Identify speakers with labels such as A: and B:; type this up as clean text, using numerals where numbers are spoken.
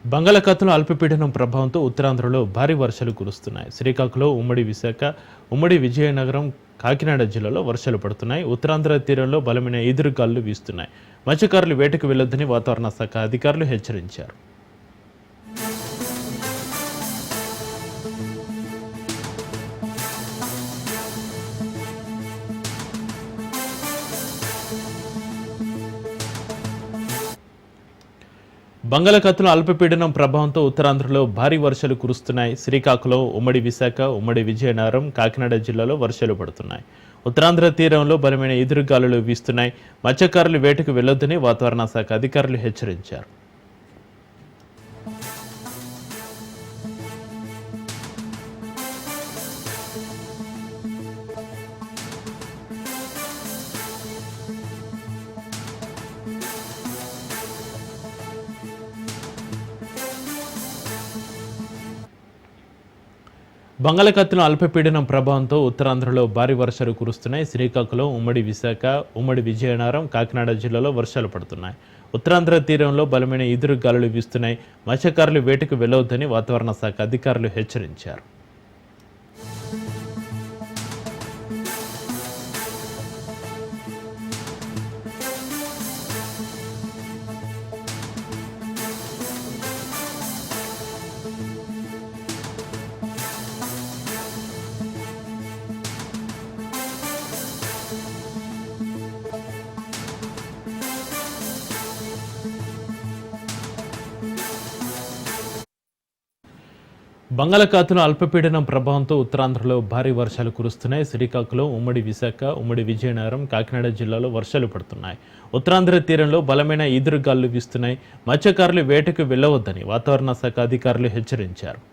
A: బంగాళాఖాతంలో అల్పపీడనం ప్రభావంతో ఉత్తరాంధ్రలో భారీ వర్షాలు కురుస్తున్నాయి. శ్రీకాకుళం, ఉమ్మడి విశాఖ, ఉమ్మడి విజయనగరం, కాకినాడ జిల్లాలో వర్షాలు పడుతున్నాయి. ఉత్తరాంధ్ర తీరంలో బలమైన ఈదురుగాలులు వీస్తున్నాయి. మత్స్యకారులు వేటకు వెళ్లొద్దని వాతావరణ శాఖ అధికారులు హెచ్చరించారు. బంగాళాఖాతంలో అల్పపీడనం ప్రభావంతో ఉత్తరాంధ్రలో భారీ వర్షాలు కురుస్తున్నాయి. శ్రీకాకుళం, ఉమ్మడి విశాఖ, ఉమ్మడి విజయనగరం, కాకినాడ జిల్లాలో వర్షాలు పడుతున్నాయి. ఉత్తరాంధ్ర తీరంలో బలమైన ఎదురుగాలులు వీస్తున్నాయి. మత్స్యకారులు వేటకు వెళ్లొద్దని వాతావరణ శాఖ అధికారులు హెచ్చరించారు. బంగాళాఖాతంలో అల్పపీడనం ప్రభావంతో ఉత్తరాంధ్రలో భారీ వర్షాలు కురుస్తున్నాయి. శ్రీకాకుళం, ఉమ్మడి విశాఖ, ఉమ్మడి విజయనగరం, కాకినాడ జిల్లాలో వర్షాలు పడుతున్నాయి. ఉత్తరాంధ్ర తీరంలో బలమైన ఈదురుగాలులు వీస్తున్నాయి. మత్స్యకారులు వేటకు వెళ్లవద్దని వాతావరణ శాఖ అధికారులు హెచ్చరించారు. బంగాళాఖాతంలో అల్పపీడనం ప్రభావంతో ఉత్తరాంధ్రలో భారీ వర్షాలు కురుస్తున్నాయి. శ్రీకాకుళం, ఉమ్మడి విశాఖ, ఉమ్మడి విజయనగరం, కాకినాడ జిల్లాలో వర్షాలు పడుతున్నాయి. ఉత్తరాంధ్ర తీరంలో బలమైన ఈదురుగాలులు వీస్తున్నాయి. మత్స్యకారులు వేటకు వెళ్లవద్దని వాతావరణ శాఖ అధికారులు హెచ్చరించారు.